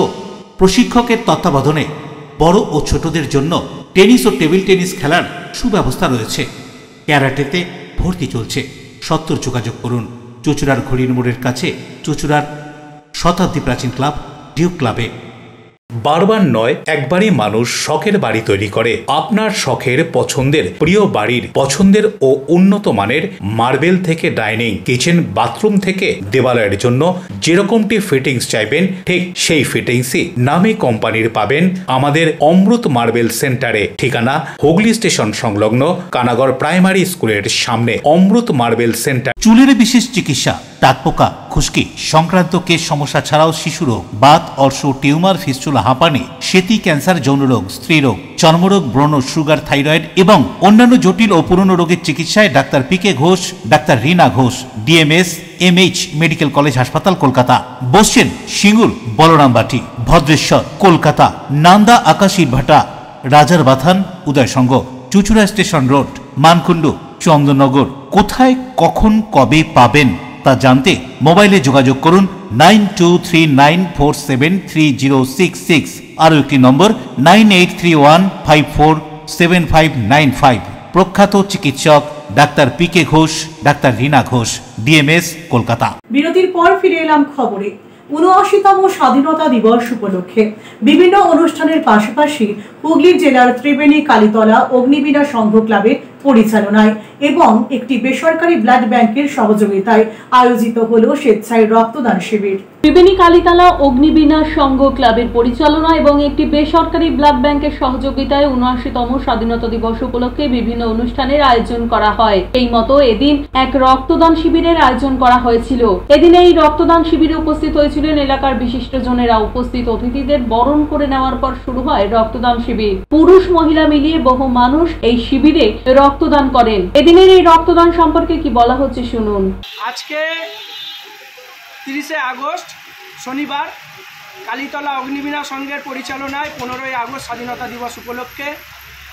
B: প্রশিক্ষকের তত্ত্বাবধানে বড় ও ছোটদের জন্য টেনিস ও টেবিল টেনিস খেলার সুব্যবস্থা রয়েছে। ক্যারাটেতে ভর্তি চলছে। সত্তর যোগাযোগ করুন চুঁচুড়ার ঘড়ির মোড়ের কাছে চুঁচুড়ার শতাব্দী প্রাচীন ক্লাব ডিউ ক্লাবে। বারবার নয়, একবারই মানুষ শখের বাড়ি তৈরি করে। আপনার শখের পছন্দের প্রিয় বাড়ির পছন্দের ও উন্নত মানের মার্বেল থেকে ডাইনিং, কিচেন, বাথরুম থেকে দেওয়ালের জন্য যেরকমটি ফিটিংস চাইবেন ঠিক সেই ফিটিংসই নামী কোম্পানির পাবেন আমাদের অমৃত মার্বেল সেন্টারে। ঠিকানা হুগলি স্টেশন সংলগ্ন কানাগড় প্রাইমারি স্কুলের সামনে। অমৃত মার্বেল সেন্টার। চুলের বিশেষ চিকিৎসা, দাঁতপোকা, খুশকি সংক্রান্ত কেশ সমস্যা ছাড়াও শিশুরোগ, বাত, অর্শ, টিউমার, ফিস্টুলা, হাঁপানি, সেতি, ক্যান্সার, যৌনরোগ, স্ত্রীরোগ, চর্মরোগ, ব্রণ, সুগার, থাইরয়েড এবং অন্যান্য জটিল ও পুরনো রোগের চিকিৎসায় doctor PK Ghosh, doctor Reena Ghosh, DMS MH medical college হাসপাতাল, কলকাতা। বসছেন সিঙ্গুর, বলরামবাটি, ভদ্রেশ্বর, কলকাতা, নান্দা, আকাশ ইটভাটা, রাজার বাথান, উদয়সঙ্গ, চুঁচুড়া স্টেশন রোড, মানকুণ্ডু, চন্দননগর। কোথায়, কখন, কবে পাবেন তা জানতে মোবাইলে যোগাযোগ করুন 9239473066। আরও একটি নম্বর 9831547595। প্রখ্যাত চিকিৎসক doctor PK Ghosh, doctor Reena Ghosh, DMS, Kolkata.
C: বিরতির পর ফিরে এলাম খবরে। ৭৯তম স্বাধীনতা দিবস উপলক্ষে বিভিন্ন অনুষ্ঠানের পাশাপাশি হুগলি জেলার ত্রিবেণী কালীতলা অগ্নিবীণা সংঘ ক্লাবের পরিচালনায় এবং একটি বেসরকারি ব্লাড ব্যাংকের সহযোগিতায় আয়োজিত হল স্বেচ্ছায় রক্তদান শিবির। ত্রিবেণী কালীতলা অগ্নিবীণা সংঘ ক্লাবের পরিচালনা এবং একটি বেসরকারি ব্লাড ব্যাংকের সহযোগিতায় ৭৯তম স্বাধীনতা দিবস উপলক্ষে বিভিন্ন অনুষ্ঠানের আয়োজন করা হয়। এই মতো এদিন এক রক্তদান শিবিরের আয়োজন করা হয়েছিল। এদিন এই রক্তদান শিবিরে উপস্থিত হয়েছিলেন এলাকার বিশিষ্টজনেরা। উপস্থিত অতিথিদের বরণ করে নেওয়ার পর শুরু হয় রক্তদান শিবির। পুরুষ মহিলা মিলিয়ে বহু মানুষ এই শিবিরে রক্তদান করেন। এদিনের এই রক্তদান সম্পর্কে কি বলা হচ্ছে শুনুন।
A: আজকে 30শে আগস্ট শনিবার কালীতলা অগ্নিবীণা সংঘের পরিচালনায় 15ই আগস্ট স্বাধীনতা দিবস উপলক্ষে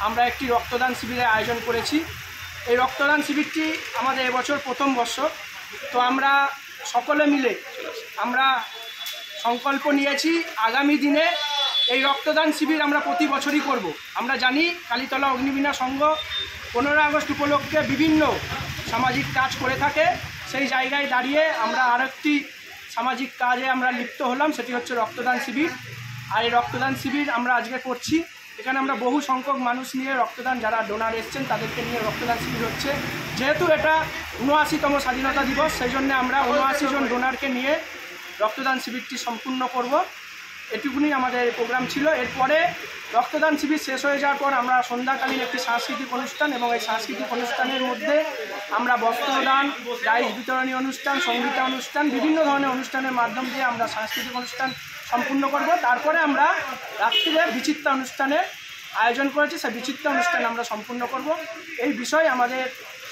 A: আমরা একটি রক্তদান শিবিরের আয়োজন করেছি। এই রক্তদান শিবিরটি আমাদের এবছর প্রথম বর্ষ। তো আমরা সকলে মিলে আমরা সংকল্প নিয়েছি আগামী দিনে এই রক্তদান শিবির আমরা প্রতি বছরই করব। আমরা জানি কালীতলা অগ্নিবীণা সংঘ 15 আগস্ট উপলক্ষে বিভিন্ন সামাজিক কাজ করে থাকে। সেই জায়গায় দাঁড়িয়ে আমরা আরেকটি সামাজিক কাজে আমরা লিপ্ত হলাম, সেটি হচ্ছে রক্তদান শিবির। আর এই রক্তদান শিবির আমরা আজকে করছি। এখানে আমরা বহু সংখ্যক মানুষ নিয়ে রক্তদান, যারা ডোনার এসছেন তাদেরকে নিয়ে রক্তদান শিবির হচ্ছে। যেহেতু এটা ৭৯তম স্বাধীনতা দিবস, সেই জন্য আমরা ৭৯ জন ডোনারকে নিয়ে রক্তদান শিবিরটি সম্পূর্ণ করব। এটুকুনি আমাদের প্রোগ্রাম ছিল। এরপরে রক্তদান শিবির শেষ হয়ে যাওয়ার পর আমরা সন্ধ্যাকালীন একটি সাংস্কৃতিক অনুষ্ঠান এবং এই সাংস্কৃতিক অনুষ্ঠানের মধ্যে আমরা বস্ত্রদান, প্রাইজ বিতরণী অনুষ্ঠান, সঙ্গীতা অনুষ্ঠান, বিভিন্ন ধরনের অনুষ্ঠানের মাধ্যম দিয়ে আমরা সাংস্কৃতিক অনুষ্ঠান সম্পূর্ণ করব। তারপরে আমরা রাত্রিরে বিচিত্রা অনুষ্ঠানের আয়োজন করেছি, সেই বিচিত্রা অনুষ্ঠান আমরা সম্পূর্ণ করব। এই বিষয় আমাদের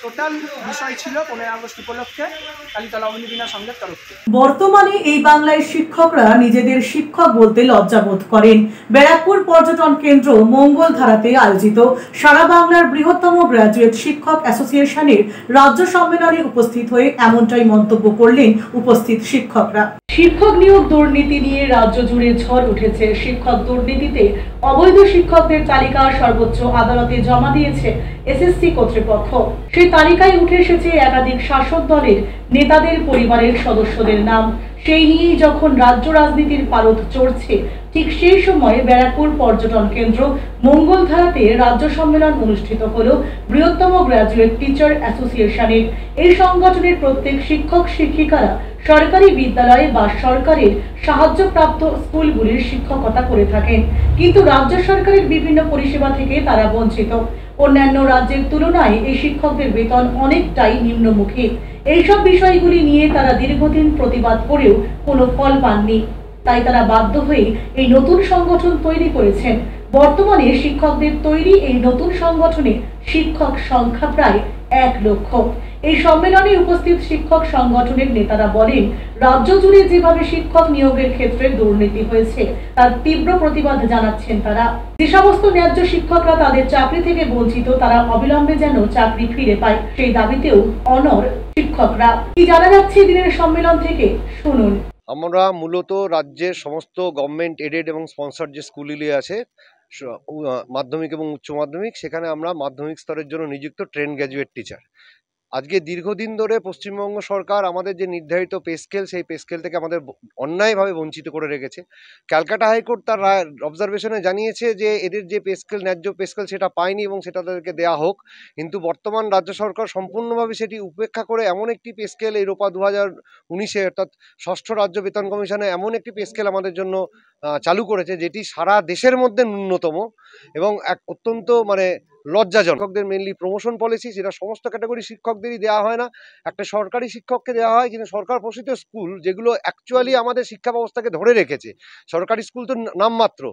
A: টোটাল বিষয় ছিল 15 আগস্ট উপলক্ষে কালীতলা অগ্নিবীণা সংঘের তরফ থেকে। বর্তমানে এই বাংলায় শিক্ষকরা নিজেদের শিক্ষক বলতে লজ্জাবোধ করেন। ব্যারাকপুর পর্যটন কেন্দ্র মঙ্গলধারাতে আয়োজিত সারা বাংলার বৃহত্তম গ্রাজুয়েট শিক্ষক অ্যাসোসিয়েশনের রাজ্য সম্মেলনে উপস্থিত হয়ে এমনটাই মন্তব্য করলেন উপস্থিত শিক্ষকরা। শিক্ষক নিয়োগ দুর্নীতি নিয়ে রাজ্য জুড়ে ঝড় উঠেছে। শিক্ষক দুর্নীতিতে
C: অবৈধ শিক্ষকদের তালিকা সর্বোচ্চ আদালতে জমা দিয়েছে এসএসসি কর্তৃপক্ষ। সেই তালিকায় উঠে এসেছে একাধিক শাসক দলের নেতাদের পরিবারের সদস্যদের নাম। সেই নিয়েই যখন রাজ্য রাজনীতির পারদ চড়ছে, ঠিক সেই সময়ে ব্যারাকপুর পর্যটন কেন্দ্র মঙ্গলধারাতে রাজ্য সম্মেলন অনুষ্ঠিত হল বৃহত্তম গ্র্যাজুয়েট টিচার অ্যাসোসিয়েশনের। এই সংগঠনের প্রত্যেক শিক্ষক শিক্ষিকারা সরকারি বিদ্যালয়ে বা সরকারের সাহায্যপ্রাপ্ত স্কুলগুলির শিক্ষকতা করে থাকেন, কিন্তু রাজ্য সরকারের বিভিন্ন পরিষেবা থেকে তারা বঞ্চিত। অন্যান্য রাজ্যের তুলনায় এই শিক্ষকদের বেতন অনেকটাই নিম্নমুখী। এইসব বিষয়গুলি নিয়ে তারা দীর্ঘদিন প্রতিবাদ করেও কোনো ফল পাননি। তাই তারা বাধ্য হয়ে এই নতুন সংগঠন তৈরি করেছেন। বর্তমানে শিক্ষকদের তৈরি এই নতুন সংগঠনে শিক্ষক সংখ্যা প্রায় 1 লক্ষ। এই সম্মেলনে উপস্থিত শিক্ষক সংগঠনের নেতারা বলেন, রাজ্য জুড়ে যেভাবে শিক্ষক নিয়োগের ক্ষেত্রে দুর্নীতি হয়েছে তার তীব্র প্রতিবাদ জানাচ্ছেন তারা। যে সমস্ত ন্যায্য শিক্ষকরা তাদের চাকরি থেকে বঞ্চিত, তারা অবিলম্বে যেন চাকরি ফিরে পায়, সেই দাবিতেও অনড় শিক্ষকরা। কি জানা যাচ্ছে দিনের সম্মেলন থেকে, শুনুন।
E: আমরা মূলত রাজ্যের সমস্ত গভর্নমেন্ট এডেড এবং স্পন্সর যে স্কুলগুলি আছে, মাধ্যমিক এবং উচ্চ মাধ্যমিক, সেখানে আমরা মাধ্যমিক স্তরের জন্য নিযুক্ত ট্রেন গ্র্যাজুয়েট টিচার। আজকে দীর্ঘদিন ধরে পশ্চিমবঙ্গ সরকার আমাদের যে নির্ধারিত পে স্কেল, সেই পে স্কেল থেকে আমাদের অন্যায়ভাবে বঞ্চিত করে রেখেছে। ক্যালকাটা হাইকোর্ট তার অবজারভেশনে জানিয়েছে যে এদের যে পে স্কেল, ন্যায্য পে স্কেল, সেটা পায়নি এবং সেটা তাদেরকে দেওয়া হোক, কিন্তু বর্তমান রাজ্য সরকার সম্পূর্ণভাবে সেটি উপেক্ষা করে এমন একটি পে স্কেল, এই রোপা 2019-এ অর্থাৎ 6ষ্ঠ রাজ্য বেতন কমিশনে এমন একটি পে স্কেল আমাদের জন্য চালু করেছে, যেটি সারা দেশের মধ্যে ন্যূনতম এবং এক অত্যন্ত লজ্জাজনক। শিক্ষকদের মেনলি প্রমোশন পলিসি, যেটা সমস্ত ক্যাটাগরি শিক্ষকদেরই দেওয়া হয় না, একটা সরকারি শিক্ষককে দেওয়া হয়, কিন্তু সরকার পোষিত স্কুল যেগুলো অ্যাকচুয়ালি আমাদের শিক্ষা ব্যবস্থাকে ধরে রেখেছে। সরকারি স্কুল তো নামমাত্র,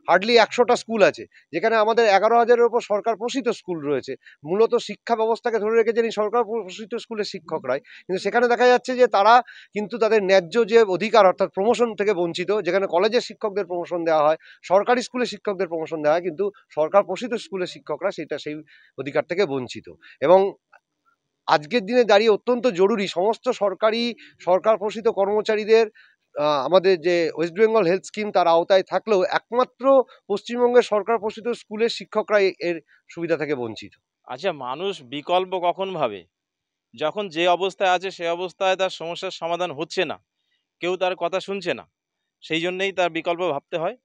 E: হার্ডলি 100টা স্কুল আছে, যেখানে আমাদের 11,000-এর ওপর সরকার পোষিত স্কুল রয়েছে। মূলত শিক্ষা ব্যবস্থাকে ধরে রেখেছেন এই সরকার পোষিত স্কুলের শিক্ষকরাই, কিন্তু সেখানে দেখা যাচ্ছে যে তারা কিন্তু তাদের ন্যায্য যে অধিকার অর্থাৎ প্রমোশন থেকে বঞ্চিত। যেখানে কলেজের শিক্ষকদের প্রমোশন দেওয়া হয়, সরকারি স্কুলের শিক্ষকদের প্রমোশন দেওয়া হয়, কিন্তু সরকার পোষিত স্কুলের শিক্ষকরা সেই অধিকার থেকে বঞ্চিত। এবং আজকের দিনে দাঁড়িয়ে অত্যন্ত জরুরি সমস্ত সরকার পোষিত কর্মচারীদের আমাদের যে ওয়েস্ট বেঙ্গল হেলথ স্কিম তার আওতায় থাকলেও একমাত্র পশ্চিমবঙ্গের সরকার পোষিত স্কুলের শিক্ষকরা এর সুবিধা থেকে বঞ্চিত।
V: আচ্ছা, মানুষ বিকল্প কখন ভাবে? যখন যে অবস্থায় আছে সে অবস্থায় তার সমস্যার সমাধান হচ্ছে না, কেউ তার কথা শুনছে না, সেই জন্যেই তার বিকল্প ভাবতে হয়।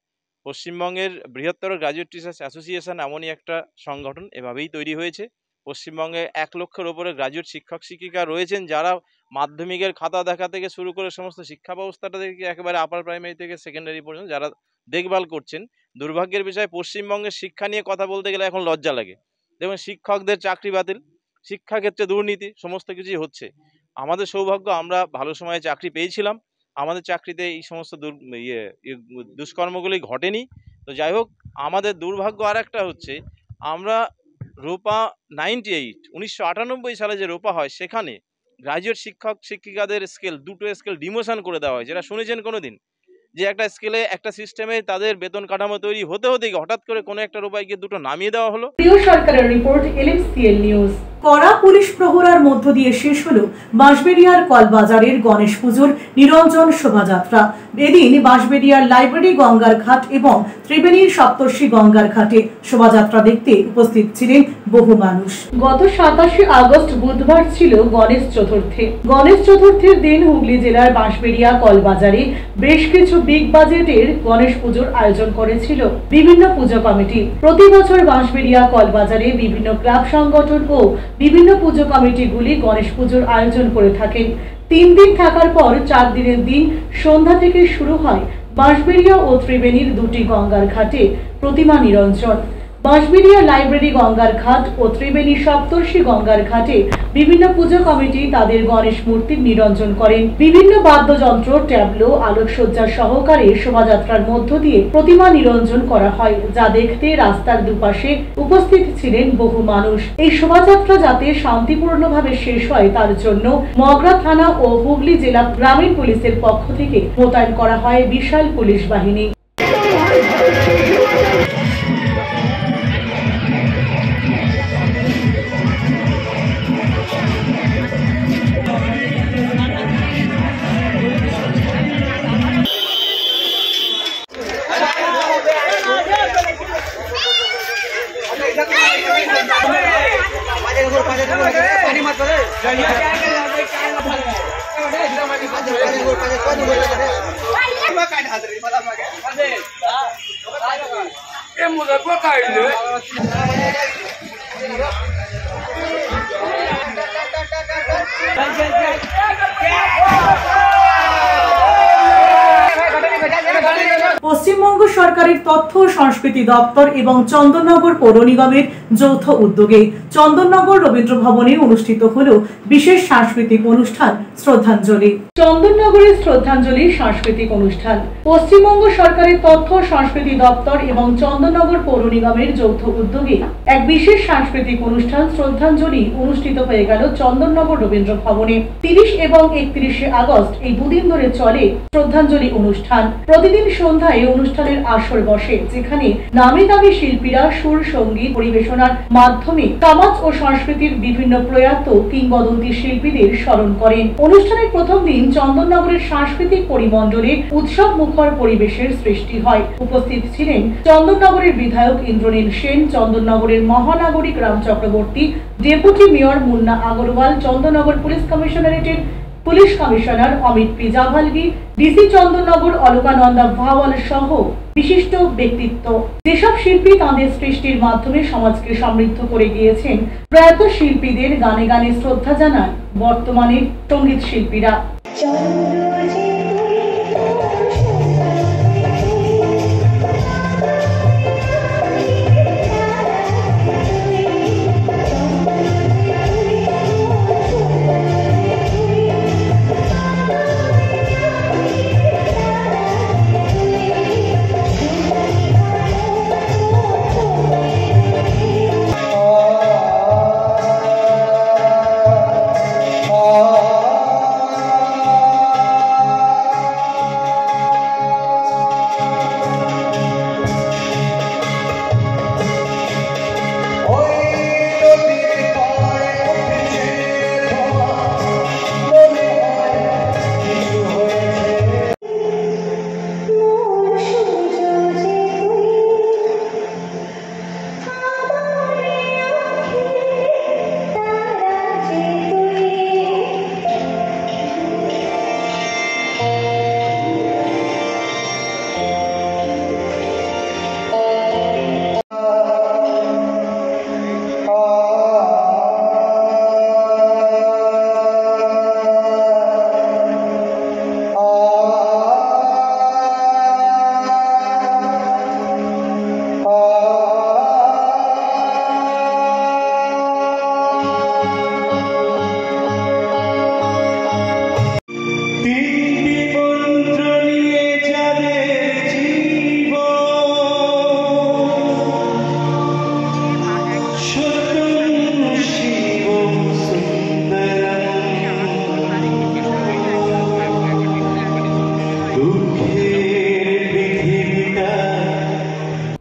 V: পশ্চিমবঙ্গের বৃহত্তর গ্র্যাজুয়েট টিচার্স অ্যাসোসিয়েশন এমনই একটা সংগঠন, এভাবেই তৈরি হয়েছে। পশ্চিমবঙ্গে 1 লক্ষের ওপরে গ্র্যাজুয়েট শিক্ষক শিক্ষিকা রয়েছেন, যারা মাধ্যমিকের খাতা দেখা থেকে শুরু করে সমস্ত শিক্ষা ব্যবস্থাটা থেকে একেবারে আপার প্রাইমারি থেকে সেকেন্ডারি পর্যন্ত যারা দেখভাল করছেন। দুর্ভাগ্যের বিষয়, পশ্চিমবঙ্গের শিক্ষা নিয়ে কথা বলতে গেলে এখন লজ্জা লাগে। দেখুন, শিক্ষকদের চাকরি বাতিল, শিক্ষাক্ষেত্রে দুর্নীতি, সমস্ত কিছুই হচ্ছে। আমাদের সৌভাগ্য, আমরা ভালো সময়ে চাকরি পেয়েছিলাম, আমাদের চাকরিতে এই সমস্ত দুষ্কর্মগুলি ঘটেনি। তো যাই হোক, আমাদের দুর্ভাগ্য আর একটা হচ্ছে, আমরা রোপা 1998 সালে যে রোপা হয়, সেখানে গ্র্যাজুয়েট শিক্ষক শিক্ষিকাদের স্কেল 2টো স্কেল ডিমোশন করে দেওয়া হয়। যেটা শুনেছেন কোনোদিন, যে একটা স্কেলে একটা সিস্টেমে তাদের বেতন কাঠামো তৈরি হতে হতেই হঠাৎ করে কোনো একটা রোপায় গিয়ে 2টো নামিয়ে দেওয়া হলো।
C: প্রিয় সরকারের রিপোর্ট, LMCL নিউজ। কড়া পুলিশ প্রহরার মধ্য দিয়ে শেষ হলো বাঁশবেড়িয়ার কলবাজারের গণেশ পুজোর নিরঞ্জন শোভাযাত্রা। এদিন বাঁশবেড়িয়ার লাইব্রেরি গঙ্গার ঘাট এবং ত্রিবেণীর সপ্তর্ষি গঙ্গার ঘাটে শোভাযাত্রা দেখতে উপস্থিত ছিলেন বহু মানুষ। গত 27 আগস্ট বুধবার ছিল গণেশ চতুর্থী। গণেশ চতুর্থীর দিন হুগলি জেলার বাঁশবেড়িয়া কলবাজারে বেশ কিছু বিগ বাজেটের গণেশ পুজোর আয়োজন করেছিল বিভিন্ন পুজো কমিটি। প্রতি বছর বাঁশবেড়িয়া কলবাজারে বিভিন্ন ক্লাব সংগঠন ও বিভিন্ন পুজো কমিটিগুলি গণেশ পুজোর আয়োজন করে থাকেন। 3 দিন থাকার পর 4 দিনের দিন সন্ধ্যা থেকে শুরু হয় বাঁশবেড়িয়া ও ত্রিবেণীর 2টি গঙ্গার ঘাটে প্রতিমা নিরঞ্জন। বাঁশবেড়িয়া লাইব্রেরি গঙ্গার ঘাট ও ত্রিবেণী সপ্তর্ষি গঙ্গার ঘাটে বিভিন্ন পুজো কমিটি তাদের গণেশ মূর্তির নিরঞ্জন করেন। বিভিন্ন বাদ্যযন্ত্র, ট্যাবলো, আলোকসজ্জা সহকারে শোভাযাত্রার মধ্য দিয়ে প্রতিমা নিরঞ্জন করা হয়, যা দেখতে রাস্তার দুপাশে উপস্থিত ছিলেন বহু মানুষ। এই শোভাযাত্রা যাতে শান্তিপূর্ণভাবে শেষ হয় তার জন্য মগরা থানা ও হুগলি জেলা গ্রামীণ পুলিশের পক্ষ থেকে মোতায়েন করা হয় বিশাল পুলিশ বাহিনী। পশ্চিমবঙ্গ সরকারের তথ্য ও সংস্কৃতি দপ্তর এবং চন্দননগর পৌর নিগমের যৌথ উদ্যোগে চন্দননগর রবীন্দ্র ভবনে অনুষ্ঠিত হল বিশেষ সাংস্কৃতিক অনুষ্ঠান শ্রদ্ধাঞ্জলি। চন্দননগরের শ্রদ্ধাঞ্জলি সাংস্কৃতিক অনুষ্ঠান পশ্চিমবঙ্গ সরকারের তথ্য ও সংস্কৃতি দপ্তর এবং চন্দননগর পৌর নিগমের যৌথ উদ্যোগে এক বিশেষ সাংস্কৃতিক অনুষ্ঠান শ্রদ্ধাঞ্জলি অনুষ্ঠিত হয়ে গেল চন্দননগর রবীন্দ্র ভবনে। 30 এবং 31 আগস্ট এই দুদিন ধরে চলে শ্রদ্ধাঞ্জলি অনুষ্ঠান। প্রতিদিন সন্ধ্যায় অনুষ্ঠানের আসর বসে, যেখানে নামি দামি শিল্পীরা সুর সঙ্গীত পরিবেশনার মাধ্যমে সমাজ ও সংস্কৃতির বিভিন্ন প্রয়াত কিংবদন্তি শিল্পীদের স্মরণ করেন। অনুষ্ঠানের প্রথম দিন চন্দননগরের সাংস্কৃতিক পরিমণ্ডলে উৎসব মুখর পরিবেশের সৃষ্টি হয়। উপস্থিত ছিলেন চন্দননগরের বিধায়ক ইন্দ্রনীল সেন, চন্দননগরের মহানাগরিক Ram Chakraborty, deputy mayor Munna Agarwal, Chandannagar police কমিশনারেটের police commissioner Amit P Javalgi, DC Chandannagar Alakananda Bhawal সহ বিশিষ্ট ব্যক্তিত্ব। যেসব শিল্পী তাঁদের সৃষ্টির মাধ্যমে সমাজকে সমৃদ্ধ করে গিয়েছেন, প্রয়াত শিল্পীদের গানে গানে শ্রদ্ধা জানান বর্তমানের সঙ্গীত শিল্পীরা।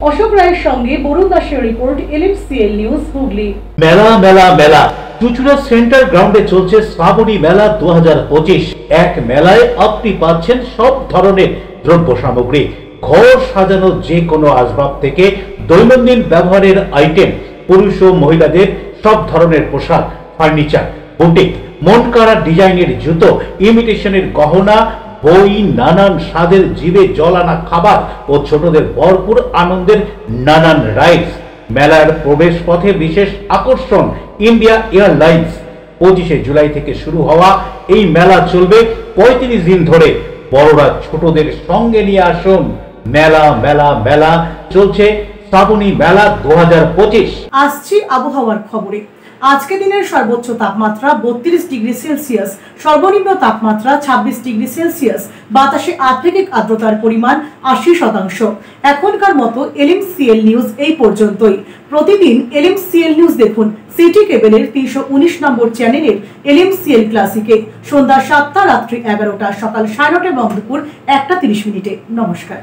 C: অশোক রায়ের সঙ্গে বরুণ দাসের রিপোর্ট, LMCL নিউজ হুগলি।
D: মেলা মেলা মেলা চুচুড়া সেন্টার গ্রাউন্ডে চলছে শ্রাবণী মেলা 2025। এক মেলায় আপনি পাচ্ছেন সব ধরনের দ্রব্য সামগ্রী, ঘর সাজানো যে কোনো আসবাব থেকে দৈনন্দিন ব্যবহারের আইটেম, পুরুষ ও মহিলাদের সব ধরনের পোশাক, ফার্নিচার, বুটিক, মন কাড়া ডিজাইনের জুতো, ইমিটেশনের গহনা, বই, নানান স্বাদের জিভে জল আনা খাবার ও ছোটদের ভরপুর আনন্দের নানান রাইডস। মেলার প্রবেশ পথে বিশেষ আকর্ষণ ইন্ডিয়া এয়ারলাইন্স। 25 জুলাই থেকে শুরু হওয়া এই মেলা চলবে 35 দিন ধরে। বড়রা ছোটদের সঙ্গে নিয়ে আসুন। মেলা মেলা মেলা চলছে শ্রাবণী মেলা 2025।
C: আসছি আবহাওয়ার খবরে। আজকে দিনের সর্বোচ্চ তাপমাত্রা 32 ডিগ্রি সেলসিয়াস, সর্বনিম্ন তাপমাত্রা 26 ডিগ্রি সেলসিয়াস, বাতাসে আপেক্ষিক আর্দ্রতার পরিমাণ 80%। এখনকার মতো LMCL নিউজ এই পর্যন্তই। প্রতিদিন LMCL নিউজ দেখুন সিটি কেবলের 319 নম্বর চ্যানেলের LMCL ক্লাসিকে সন্ধ্যা 7টা, রাত্রি 11টা, সকাল 9:30 এবং দুপুর 1:30। নমস্কার।